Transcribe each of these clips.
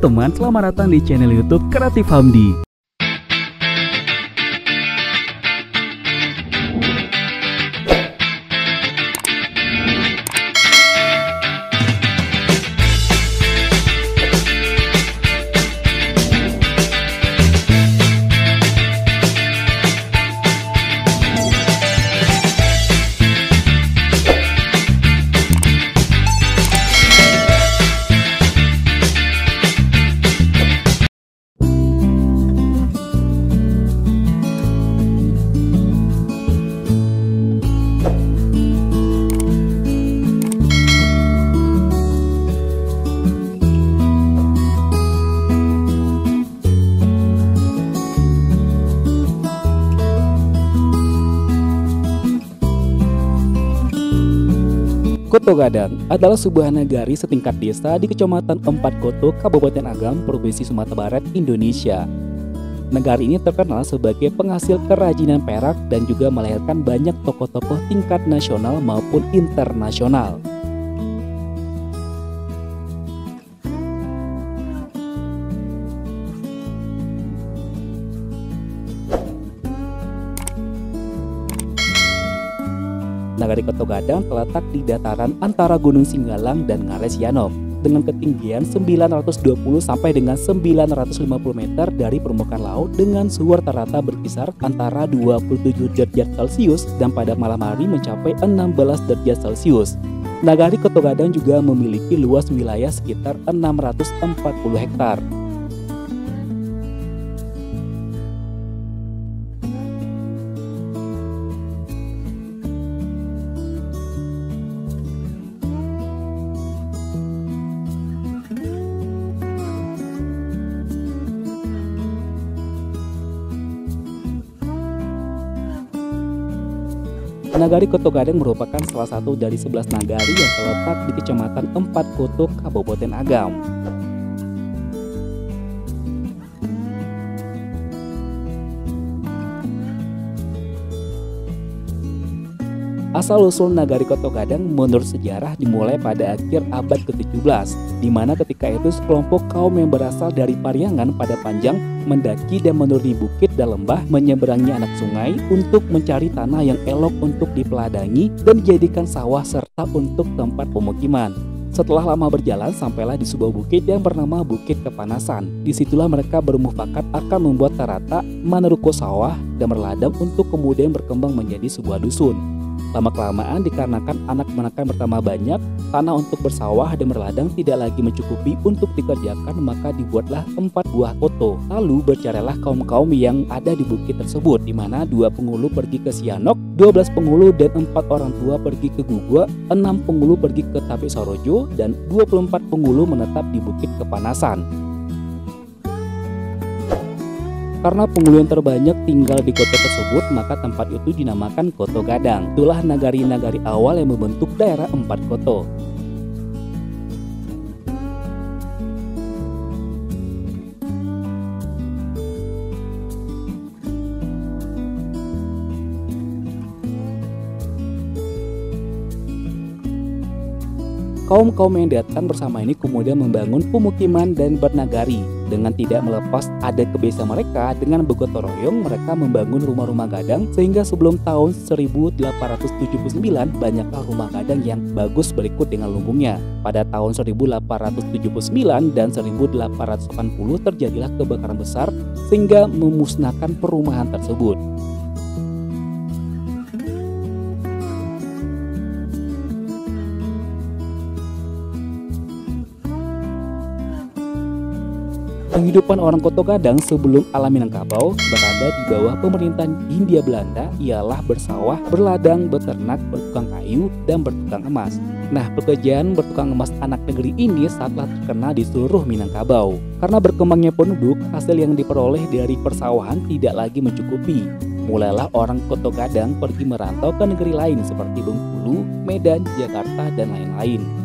teman, selamat datang di channel YouTube Kreatif Hamdi. Koto Gadang adalah sebuah nagari setingkat desa di Kecamatan Empat Koto, Kabupaten Agam, Provinsi Sumatera Barat, Indonesia. Negari ini terkenal sebagai penghasil kerajinan perak dan juga melahirkan banyak tokoh-tokoh tingkat nasional maupun internasional. Nagari Koto Gadang terletak di dataran antara Gunung Singgalang dan Ngares Yanok dengan ketinggian 920 sampai dengan 950 meter dari permukaan laut dengan suhu rata-rata berkisar antara 27 derajat Celcius dan pada malam hari mencapai 16 derajat Celcius. Nagari Koto Gadang juga memiliki luas wilayah sekitar 640 hektar. Nagari Koto Gadang merupakan salah satu dari 11 nagari yang terletak di Kecamatan Empat Koto, Kabupaten Agam. Asal-usul Nagari Koto Gadang menurut sejarah dimulai pada akhir abad ke-17, di mana ketika itu sekelompok kaum yang berasal dari Pariangan pada Panjang mendaki dan menuruni bukit dan lembah, menyeberangi anak sungai untuk mencari tanah yang elok untuk dipeladangi dan dijadikan sawah serta untuk tempat pemukiman. Setelah lama berjalan, sampailah di sebuah bukit yang bernama Bukit Kepanasan. Disitulah mereka bermufakat akan membuat tarata, meneruko sawah, dan berladang untuk kemudian berkembang menjadi sebuah dusun. Lama-kelamaan dikarenakan anak menakan bertambah banyak, tanah untuk bersawah dan berladang tidak lagi mencukupi untuk dikerjakan, maka dibuatlah 4 buah koto. Lalu bercarailah kaum-kaum yang ada di bukit tersebut, di mana 2 penghulu pergi ke Sianok, 12 penghulu dan 4 orang tua pergi ke Gugua, 6 penghulu pergi ke Tapik Sorojo, dan 24 penghulu menetap di Bukit Kepanasan. Karena penghulu yang terbanyak tinggal di kota tersebut, maka tempat itu dinamakan Koto Gadang. Itulah nagari-nagari awal yang membentuk daerah Empat Koto. Kaum-kaum yang datang bersama ini kemudian membangun pemukiman dan bernagari. Dengan tidak melepas adat kebiasaan mereka, dengan bergotong royong mereka membangun rumah-rumah gadang sehingga sebelum tahun 1879 banyaklah rumah gadang yang bagus berikut dengan lumbungnya. Pada tahun 1879 dan 1880 terjadilah kebakaran besar sehingga memusnahkan perumahan tersebut. Penghidupan orang Koto Gadang sebelum alam Minangkabau berada di bawah pemerintahan Hindia Belanda ialah bersawah, berladang, beternak, bertukang kayu, dan bertukang emas. Nah, pekerjaan bertukang emas anak negeri ini sangatlah terkenal di seluruh Minangkabau. Karena berkembangnya penduduk, hasil yang diperoleh dari persawahan tidak lagi mencukupi. Mulailah orang Koto Gadang pergi merantau ke negeri lain seperti Bengkulu, Medan, Jakarta, dan lain-lain.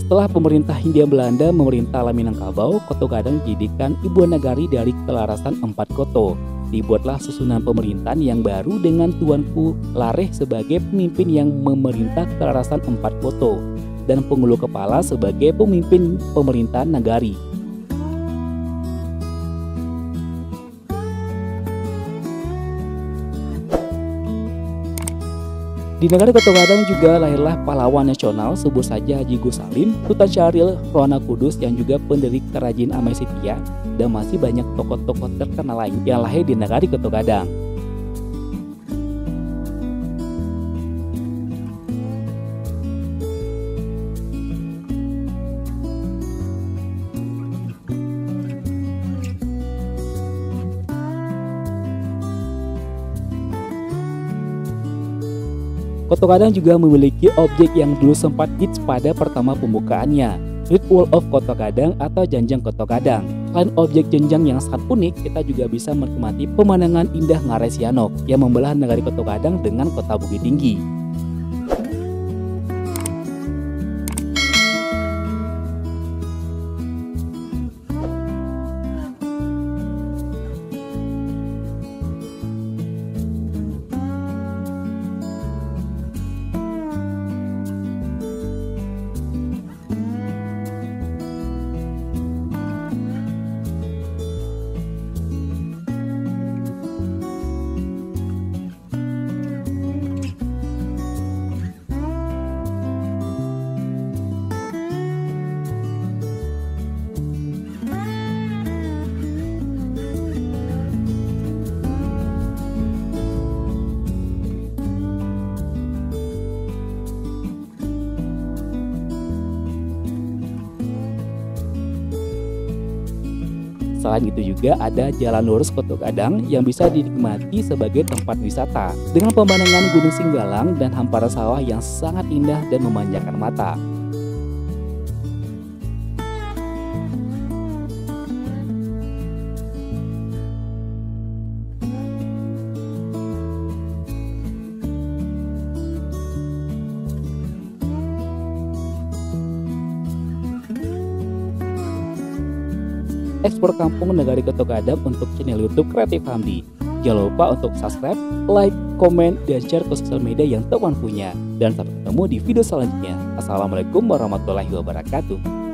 Setelah pemerintah Hindia Belanda memerintah Minangkabau, Koto Gadang dijadikan ibu negari dari kelarasan 4 koto. Dibuatlah susunan pemerintahan yang baru dengan Tuanku Lareh sebagai pemimpin yang memerintah kelarasan 4 koto dan Pengulu Kepala sebagai pemimpin pemerintahan nagari. Di negara Koto Gadang juga lahirlah pahlawan nasional, sebut saja Haji Gus Salim, Sultan Syaril, Rohana Kudus yang juga pendiri Kerajaan Amai Setia, dan masih banyak tokoh-tokoh terkenal lain yang lahir di negara Koto Gadang. Koto Gadang juga memiliki objek yang dulu sempat hits pada pertama pembukaannya, Great Wall of Koto Gadang atau Janjang Koto Gadang. Selain objek jenjang yang sangat unik, kita juga bisa menikmati pemandangan indah Ngarai Sianok yang membelah negari Koto Gadang dengan kota Bukit Tinggi. Selain itu juga ada Jalan Lurus Koto Gadang yang bisa dinikmati sebagai tempat wisata dengan pemandangan Gunung Singgalang dan hamparan sawah yang sangat indah dan memanjakan mata. Ekspor kampung negari Koto Gadang untuk channel YouTube Kreatif Hamdi. Jangan lupa untuk subscribe, like, komen, dan share ke sosial media yang teman punya. Dan sampai ketemu di video selanjutnya. Assalamualaikum warahmatullahi wabarakatuh.